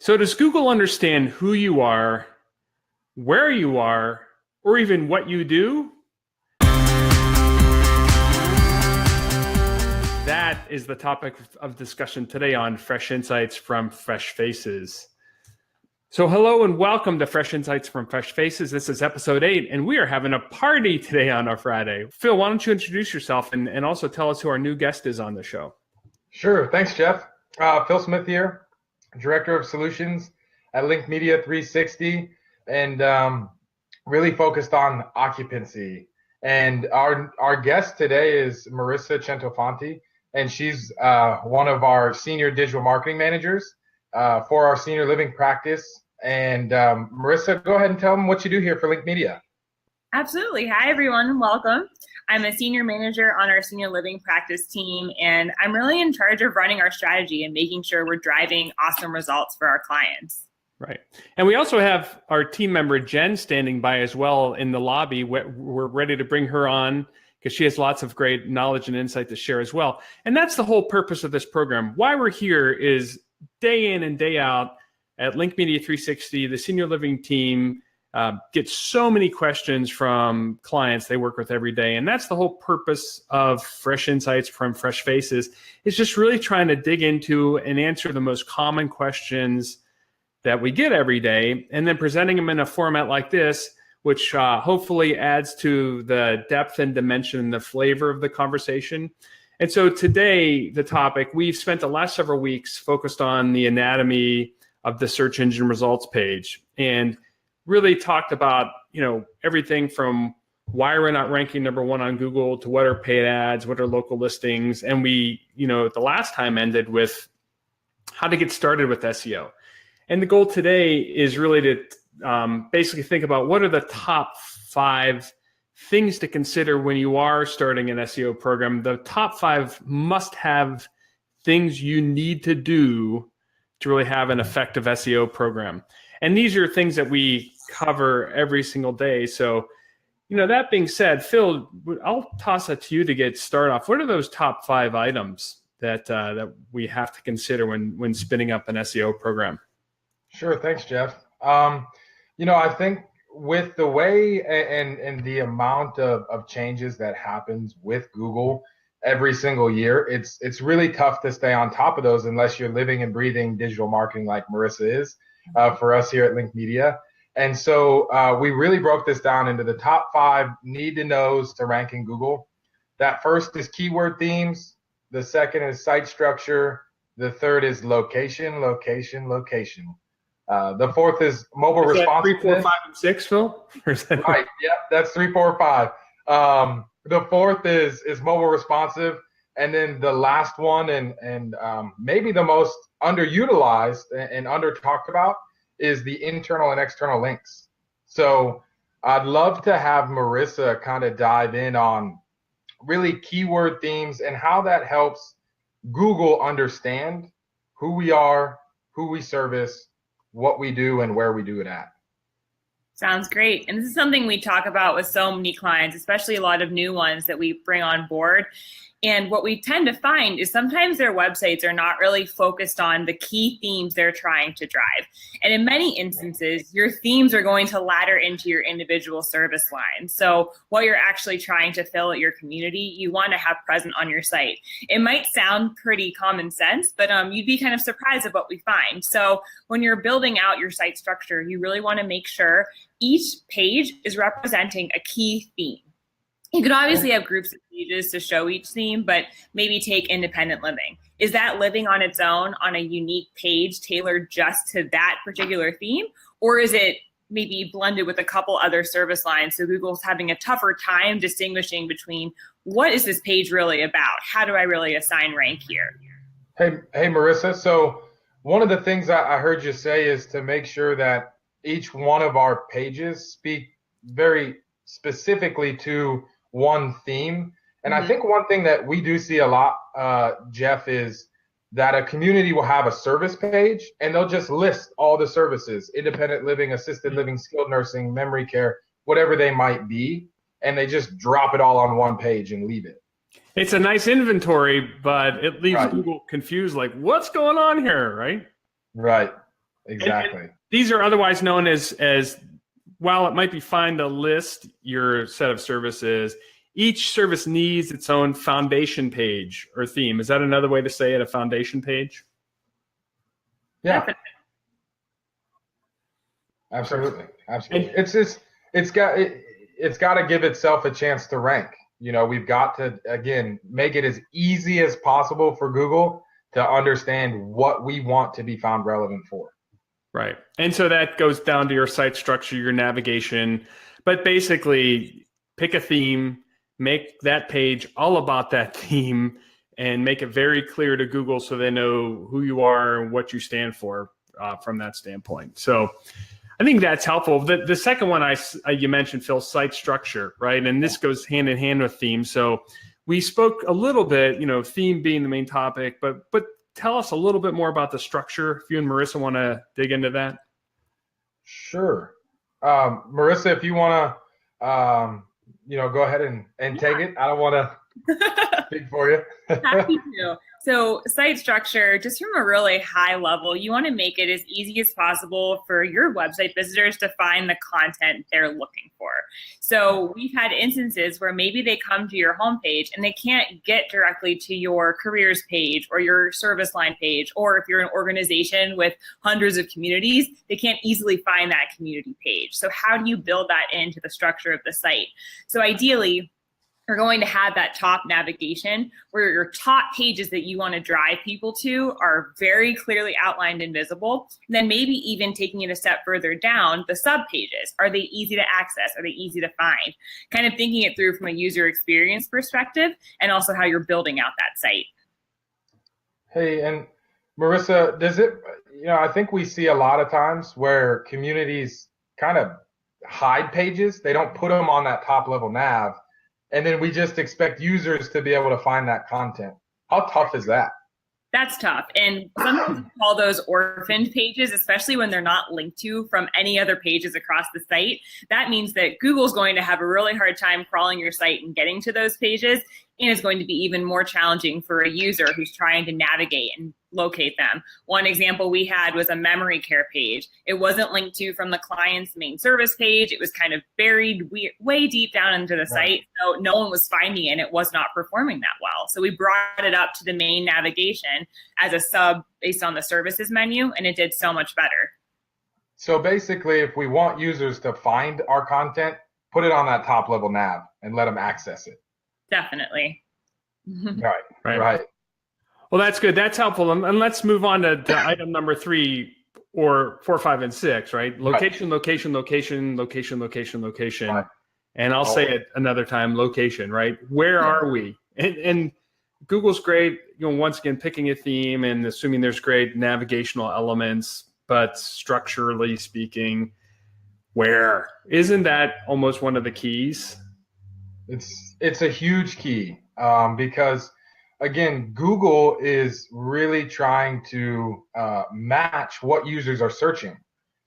So does Google understand who you are, where you are, or even what you do? That is the topic of discussion today on Fresh Insights from Fresh Faces. So hello and welcome to Fresh Insights from Fresh Faces. This is episode 8, and we are having a party today on our Friday. Phil, why don't you introduce yourself and also tell us who our new guest is on the show? Sure. Thanks, Jeff. Phil Smith here, Director of Solutions at Link Media 360, and really focused on occupancy. And our guest today is Marissa Centofanti, and she's one of our senior digital marketing managers for our senior living practice. And Marissa, go ahead and tell them what you do here for Link Media. Absolutely. Hi, everyone. Welcome. I'm a senior manager on our senior living practice team, and I'm really in charge of running our strategy and making sure we're driving awesome results for our clients. Right. And we also have our team member, Jen, standing by as well in the lobby. We're ready to bring her on because she has lots of great knowledge and insight to share as well. And that's the whole purpose of this program. Why we're here is day in and day out at Link Media 360, the senior living team gets so many questions from clients they work with every day. And that's the whole purpose of Fresh Insights from Fresh Faces, is just really trying to dig into and answer the most common questions that we get every day, and then presenting them in a format like this, which hopefully adds to the depth and dimension and the flavor of the conversation. And so today, the topic, we've spent the last several weeks focused on the anatomy of the search engine results page, and really talked about, everything from why we're not ranking number one on Google to what are paid ads, what are local listings. And we, the last time ended with how to get started with SEO. And the goal today is really to basically think about what are the top 5 things to consider when you are starting an SEO program. The top 5 must-have things you need to do to really have an effective SEO program. And these are things that we cover every single day. So, that being said, Phil, I'll toss it to you to get started off. What are those top 5 items that we have to consider when spinning up an SEO program? Sure. Thanks, Jeff. I think with the way and the amount of changes that happens with Google every single year, it's really tough to stay on top of those unless you're living and breathing digital marketing like Marissa is for us here at Link Media. And so we really broke this down into the top 5 need-to-knows to rank in Google. That first is keyword themes. The second is site structure. The third is location. The fourth is mobile responsiveness. 3, 4, 5, and 6, Phil? Right. Yep. That's 3, 4, 5. The fourth is mobile responsive, and then the last one and maybe the most underutilized and under talked about is the internal and external links. So I'd love to have Marissa kind of dive in on really keyword themes and how that helps Google understand who we are, who we service, what we do, and where we do it at. Sounds great. And this is something we talk about with so many clients, especially a lot of new ones that we bring on board. And what we tend to find is sometimes their websites are not really focused on the key themes they're trying to drive. And in many instances, your themes are going to ladder into your individual service lines. So what you're actually trying to fill at your community, you want to have present on your site. It might sound pretty common sense, but you'd be kind of surprised at what we find. So when you're building out your site structure, you really want to make sure each page is representing a key theme. You could obviously have groups of pages to show each theme, but maybe take independent living. Is that living on its own on a unique page tailored just to that particular theme? Or is it maybe blended with a couple other service lines? So Google's having a tougher time distinguishing between what is this page really about? How do I really assign rank here? Hey, Marissa. So one of the things I heard you say is to make sure that each one of our pages speak very specifically to one theme. And I think one thing that we do see a lot, Jeff, is that a community will have a service page and they'll just list all the services: independent living, assisted living, skilled nursing, memory care, whatever they might be. And they just drop it all on one page and leave it. It's a nice inventory, but it leaves Google confused, like, what's going on here, right? Right. exactly. And these are otherwise known as, while it might be fine to list your set of services, each service needs its own foundation page or theme. Is that another way to say it, a foundation page? Yeah. Absolutely. Absolutely. It's got to give itself a chance to rank. We've got to, again, make it as easy as possible for Google to understand what we want to be found relevant for. Right. And so that goes down to your site structure, your navigation, but basically pick a theme, make that page all about that theme, and make it very clear to Google so they know who you are and what you stand for from that standpoint. So I think that's helpful. The second one you mentioned, Phil, site structure, right? And this goes hand in hand with theme. So we spoke a little bit, theme being the main topic, but tell us a little bit more about the structure. If you and Marissa want to dig into that. Sure. Marissa, if you want to, go ahead and take it. I don't want to speak for you. Happy to. So site structure, just from a really high level, you want to make it as easy as possible for your website visitors to find the content they're looking for. So we've had instances where maybe they come to your homepage and they can't get directly to your careers page or your service line page, or if you're an organization with hundreds of communities, they can't easily find that community page. So how do you build that into the structure of the site? So ideally, you're going to have that top navigation where your top pages that you want to drive people to are very clearly outlined and visible. And then maybe even taking it a step further down, the sub pages, are they easy to access? Are they easy to find? Kind of thinking it through from a user experience perspective, and also how you're building out that site. Hey, and Marissa, I think we see a lot of times where communities kind of hide pages. They don't put them on that top level nav. And then we just expect users to be able to find that content. How tough is that? That's tough. And sometimes we call those orphaned pages, especially when they're not linked to from any other pages across the site. That means that Google's going to have a really hard time crawling your site and getting to those pages. And it's going to be even more challenging for a user who's trying to navigate and locate them. One example we had was a memory care page. It wasn't linked to from the client's main service page. It was kind of buried way deep down into the site. So no one was finding it, and it was not performing that well. So we brought it up to the main navigation as a sub based on the services menu, and it did so much better. So basically, if we want users to find our content, put it on that top level nav and let them access it. Definitely. Right. Well, that's good. That's helpful. And let's move on to item number 3 or 4, 5, and 6, right? Location, location, location, location, location, location. Right. And I'll say it another time, location, right? Where are we? And Google's great, once again, picking a theme and assuming there's great navigational elements, but structurally speaking, where? Isn't that almost one of the keys? It's a huge key because, again, Google is really trying to match what users are searching.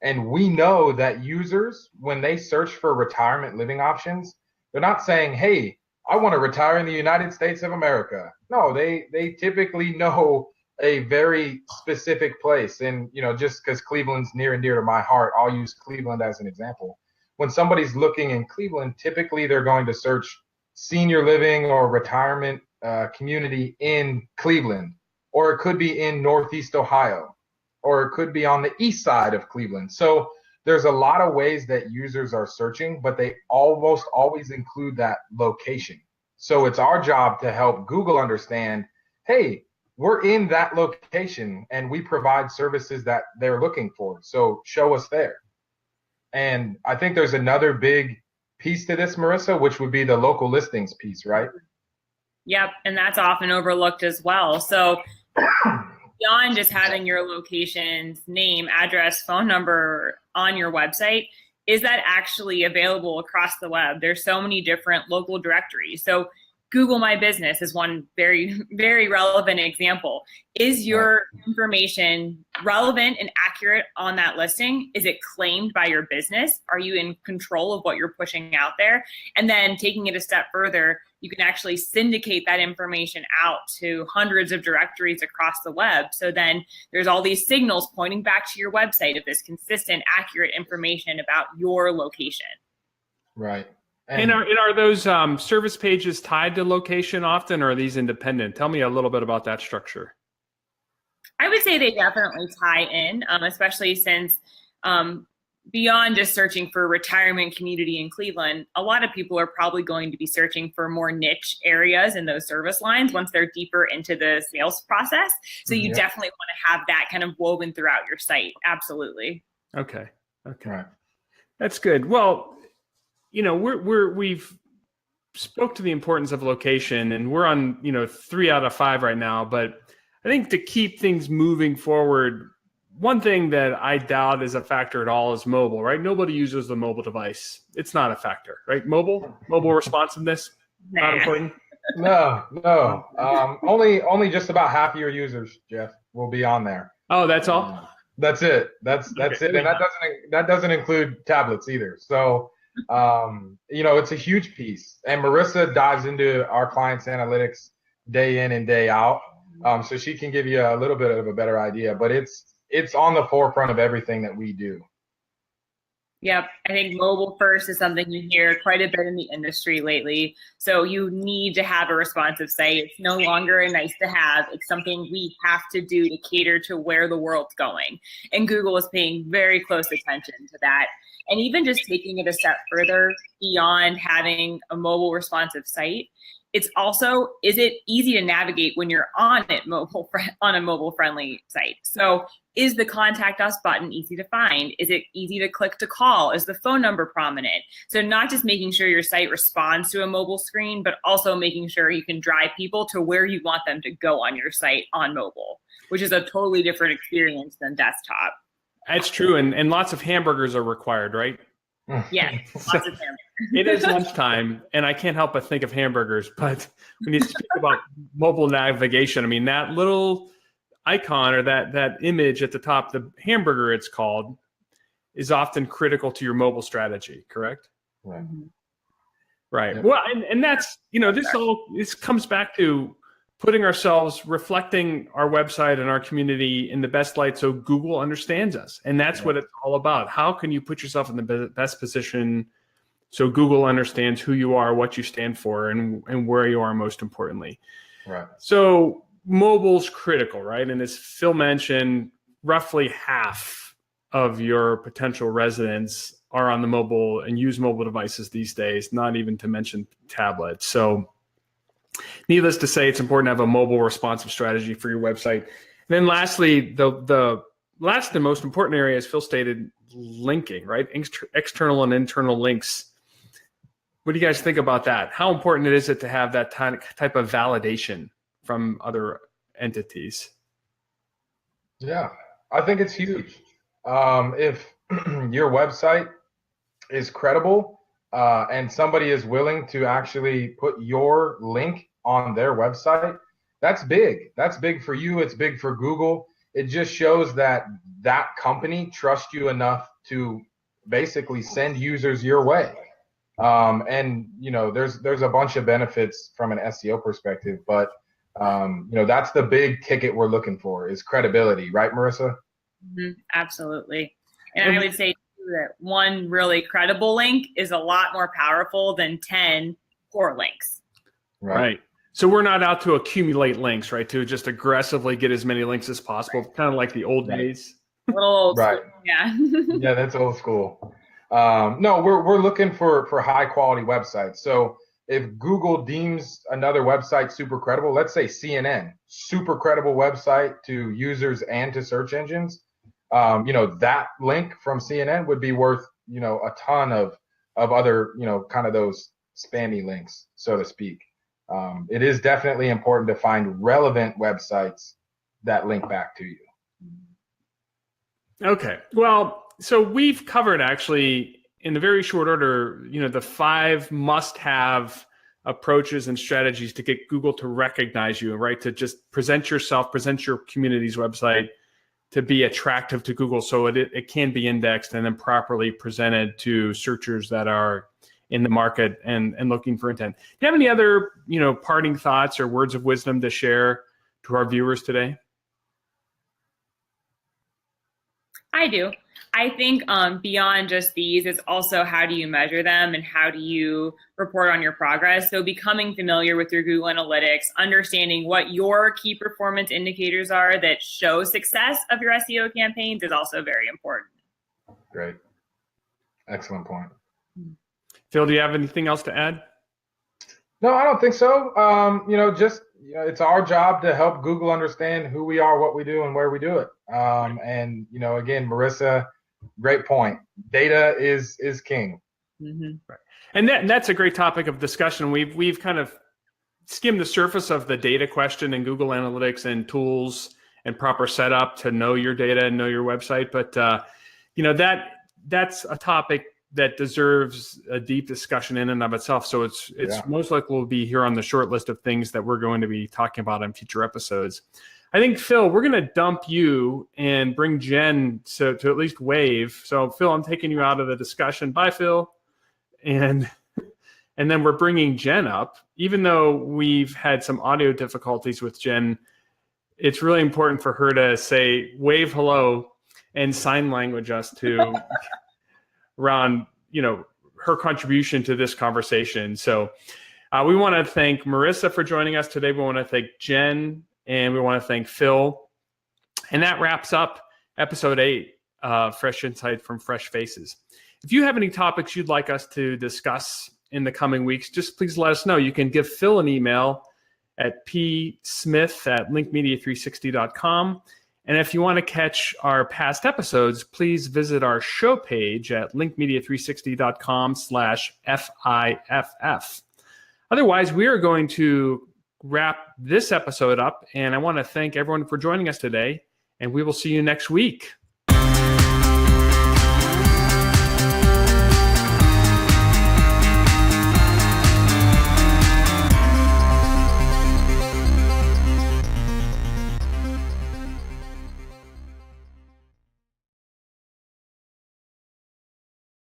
And we know that users, when they search for retirement living options, they're not saying, hey, I want to retire in the United States of America. No, they typically know a very specific place. And, just because Cleveland's near and dear to my heart, I'll use Cleveland as an example. When somebody's looking in Cleveland, typically they're going to search senior living or retirement community in Cleveland, or it could be in Northeast Ohio, or it could be on the east side of Cleveland. So there's a lot of ways that users are searching, but they almost always include that location. So it's our job to help Google understand, hey, we're in that location and we provide services that they're looking for. So show us there. And I think there's another big piece to this, Marissa, which would be the local listings piece, right? Yep, and that's often overlooked as well. So beyond just having your location's name, address, phone number on your website, is that actually available across the web? There's so many different local directories. So Google My Business is one very, very relevant example. Is your information relevant and accurate on that listing? Is it claimed by your business? Are you in control of what you're pushing out there? And then taking it a step further, you can actually syndicate that information out to hundreds of directories across the web. So then there's all these signals pointing back to your website of this consistent, accurate information about your location. Right. And are those service pages tied to location often, or are these independent? Tell me a little bit about that structure. I would say they definitely tie in, especially since beyond just searching for a retirement community in Cleveland, a lot of people are probably going to be searching for more niche areas in those service lines once they're deeper into the sales process. So you definitely want to have that kind of woven throughout your site. Absolutely. Okay. Right. That's good. Well, you know, we've spoke to the importance of location, and we're on, 3 out of 5 right now, but I think to keep things moving forward, one thing that I doubt is a factor at all is mobile, right? Nobody uses the mobile device. It's not a factor, right? Mobile responsiveness, not important. No. Only just about half of your users, Jeff, will be on there. Oh, that's all? That's it. That's it. And that doesn't include tablets either. So, it's a huge piece. And Marissa dives into our clients' analytics day in and day out. So she can give you a little bit of a better idea, but it's on the forefront of everything that we do. Yep. I think mobile first is something you hear quite a bit in the industry lately. So you need to have a responsive site. It's no longer a nice to have. It's something we have to do to cater to where the world's going. And Google is paying very close attention to that. And even just taking it a step further beyond having a mobile responsive site, it's also, is it easy to navigate when you're on a mobile friendly site? So is the contact us button easy to find? Is it easy to click to call? Is the phone number prominent? So not just making sure your site responds to a mobile screen, but also making sure you can drive people to where you want them to go on your site on mobile, which is a totally different experience than desktop. That's true. And lots of hamburgers are required, right? Yeah, lots of hamburgers. It is lunchtime, and I can't help but think of hamburgers. But when you speak about mobile navigation, I mean, that little icon or that image at the top, the hamburger it's called, is often critical to your mobile strategy, correct? Right. Right. Yep. Well, and that's, this comes back to putting ourselves, reflecting our website and our community in the best light so Google understands us. And that's what it's all about. How can you put yourself in the best position so Google understands who you are, what you stand for, and where you are most importantly. Right. So mobile's critical, right? And as Phil mentioned, roughly half of your potential residents are on the mobile and use mobile devices these days, not even to mention tablets. So needless to say, it's important to have a mobile responsive strategy for your website. And then lastly, the last and most important area, as Phil stated, linking, right? External and internal links. What do you guys think about that? How important is it to have that type of validation from other entities? Yeah, I think it's huge. If your website is credible and somebody is willing to actually put your link on their website, that's big. That's big for you. It's big for Google. It just shows that that company trusts you enough to basically send users your way. And there's a bunch of benefits from an SEO perspective, but that's the big ticket we're looking for is credibility, right, Marissa? Mm-hmm, absolutely. And I would say too, that one really credible link is a lot more powerful than 10 poor links. Right. So we're not out to accumulate links, right? To just aggressively get as many links as possible, kind of like the old days. A little old right. school, yeah. Yeah, that's old school. No, we're looking for high quality websites. So if Google deems another website super credible, let's say CNN, super credible website to users and to search engines, that link from CNN would be worth, a ton of other, kind of those spammy links, so to speak. It is definitely important to find relevant websites that link back to you. Okay. Well, so we've covered actually in a very short order, the 5 must-have approaches and strategies to get Google to recognize you, right? To just present yourself, present your community's website to be attractive to Google so it can be indexed and then properly presented to searchers that are in the market and looking for intent. Do you have any other, parting thoughts or words of wisdom to share to our viewers today? I do. I think beyond just these, it's also how do you measure them and how do you report on your progress? So becoming familiar with your Google Analytics, understanding what your key performance indicators are that show success of your SEO campaigns is also very important. Great. Excellent point. Phil, do you have anything else to add? No, I don't think so. It's our job to help Google understand who we are, what we do, and where we do it. Again, Marissa, great point. Data is king. Mm-hmm. Right. And that's a great topic of discussion. We've kind of skimmed the surface of the data question in Google Analytics and tools and proper setup to know your data and know your website. But that's a topic that deserves a deep discussion in and of itself. So it's most likely will be here on the short list of things that we're going to be talking about in future episodes. I think, Phil, we're going to dump you and bring Jen to at least wave. So, Phil, I'm taking you out of the discussion. Bye, Phil. And then we're bringing Jen up. Even though we've had some audio difficulties with Jen, it's really important for her to say wave hello and sign language us to around, her contribution to this conversation. So we want to thank Marissa for joining us today. We want to thank Jen, and we want to thank Phil. And that wraps up episode 8, Fresh Insight from Fresh Faces. If you have any topics you'd like us to discuss in the coming weeks, just please let us know. You can give Phil an email at psmith@linkmedia360.com. And if you want to catch our past episodes, please visit our show page at linkmedia360.com/FIFF. Otherwise, we are going to wrap this episode up, and I want to thank everyone for joining us today, and we will see you next week.